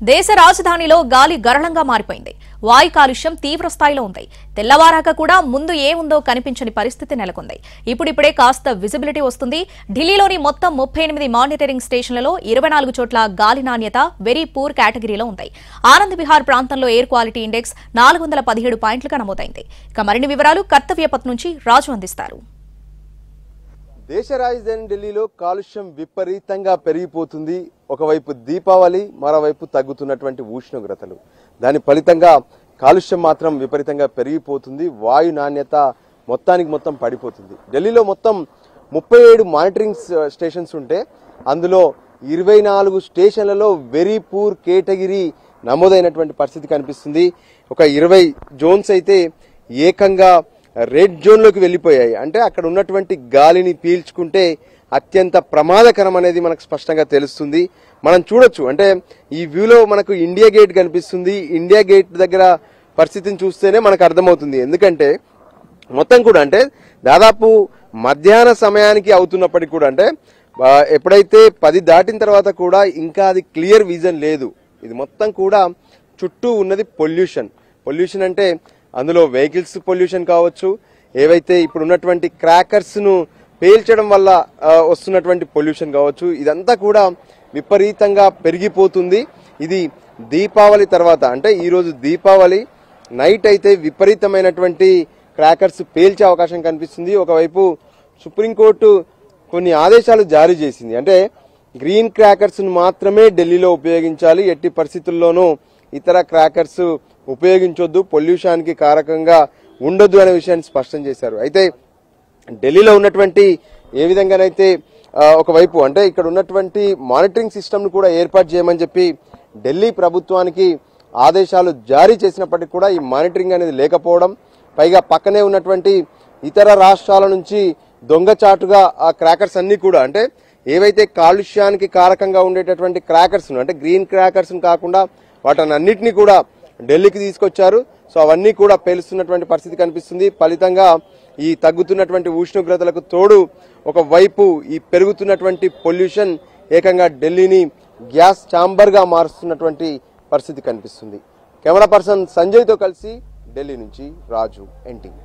దేశ రాజధానిలో గాలి గరళంగా మారిపోయింది. వాయు కాలుష్యం తీవ్ర స్థాయిలో ఉంది. తెల్లవారాక కూడా ముందు ఏముందో కనిపించని పరిస్థితి నెలకొంది. ఇప్పుడిప్పుడే కాస్త విజిబిలిటీ వస్తుంది. ఢిల్లీలోని మొత్తం 38 మానిటరింగ్ స్టేషన్లలో 24 చోట్ల గాలి నాణ్యత వెరీ పూర్ కేటగిరీలో ఉంది. ఆనంద్ విహార్ ప్రాంతంలో ఎయిర్ క్వాలిటీ ఇండెక్స్ 417 పాయింట్లుగా నమోదైంది. ఇక మరిన్ని వివరాలు కర్తవ్యపథ్ నుంచి రాజు అందిస్తారు. దేశ రాజధాని ఢిల్లీలో కాలుష్యం విపరీతంగా పెరిగిపోతుంది. ఒకవైపు దీపావళి, మరోవైపు తగ్గుతున్నటువంటి ఉష్ణోగ్రతలు. దాని ఫలితంగా కాలుష్యం మాత్రం విపరీతంగా పెరిగిపోతుంది. వాయు నాణ్యత మొత్తానికి మొత్తం పడిపోతుంది. ఢిల్లీలో మొత్తం 37 మానిటరింగ్ స్టేషన్స్ ఉంటే అందులో 24 స్టేషన్లలో వెరీ పూర్ కేటగిరీ నమోదైనటువంటి పరిస్థితి కనిపిస్తుంది. ఒక 20 జోన్స్ అయితే ఏకంగా రెడ్ జోన్లోకి వెళ్ళిపోయాయి. అంటే అక్కడ ఉన్నటువంటి గాలిని పీల్చుకుంటే అత్యంత ప్రమాదకరం అనేది మనకు స్పష్టంగా తెలుస్తుంది. మనం చూడొచ్చు, అంటే ఈ వ్యూలో మనకు ఇండియా గేట్ కనిపిస్తుంది. ఇండియా గేట్ దగ్గర పరిస్థితిని చూస్తేనే మనకు అర్థమవుతుంది. ఎందుకంటే మొత్తం కూడా అంటే దాదాపు మధ్యాహ్న సమయానికి అవుతున్నప్పటికీ కూడా అంటే ఎప్పుడైతే 10 దాటిన తర్వాత కూడా ఇంకా అది క్లియర్ విజన్ లేదు. ఇది మొత్తం కూడా చుట్టూ ఉన్నది పొల్యూషన్ అంటే అందులో వెహికల్స్ పొల్యూషన్ కావచ్చు, ఏవైతే ఇప్పుడు ఉన్నటువంటి క్రాకర్స్ ను పేల్చడం వల్ల వస్తున్నటువంటి పొల్యూషన్ కావచ్చు, ఇదంతా కూడా విపరీతంగా పెరిగిపోతుంది. ఇది దీపావళి తర్వాత, అంటే ఈరోజు దీపావళి నైట్ అయితే విపరీతమైనటువంటి క్రాకర్స్ పేల్చే అవకాశం కనిపిస్తుంది. ఒకవైపు సుప్రీంకోర్టు కొన్ని ఆదేశాలు జారీ చేసింది. అంటే గ్రీన్ క్రాకర్స్ ను మాత్రమే ఢిల్లీలో ఉపయోగించాలి, ఎట్టి పరిస్థితుల్లోనూ ఇతర క్రాకర్స్ ఉపయోగించొద్దు, పొల్యూషన్కి కారకంగా ఉండొద్దు అనే విషయాన్ని స్పష్టం చేశారు. అయితే ఢిల్లీలో ఉన్నటువంటి ఏ విధంగానైతే ఒకవైపు అంటే ఇక్కడ ఉన్నటువంటి మానిటరింగ్ సిస్టమ్ను కూడా ఏర్పాటు చేయమని చెప్పి ఢిల్లీ ప్రభుత్వానికి ఆదేశాలు జారీ చేసినప్పటికీ కూడా ఈ మానిటరింగ్ అనేది లేకపోవడం, పైగా పక్కనే ఉన్నటువంటి ఇతర రాష్ట్రాల నుంచి దొంగచాటుగా ఆ క్రాకర్స్ అన్ని కూడా అంటే ఏవైతే కాలుష్యానికి కారకంగా ఉండేటటువంటి క్రాకర్స్ అంటే గ్రీన్ క్రాకర్స్ కాకుండా వాటన్నిటిని కూడా ఢిల్లీకి తీసుకొచ్చారు. సో అవన్నీ కూడా పేలుస్తున్నటువంటి పరిస్థితి కనిపిస్తుంది. ఫలితంగా ఈ తగ్గుతున్నటువంటి ఉష్ణోగ్రతలకు తోడు ఒకవైపు ఈ పెరుగుతున్నటువంటి పొల్యూషన్ ఏకంగా ఢిల్లీని గ్యాస్ ఛాంబర్ గా మారుస్తున్నటువంటి పరిస్థితి కనిపిస్తుంది. కెమెరా పర్సన్ సంజయ్తో కలిసి ఢిల్లీ నుంచి రాజు, ఎన్టీవీ.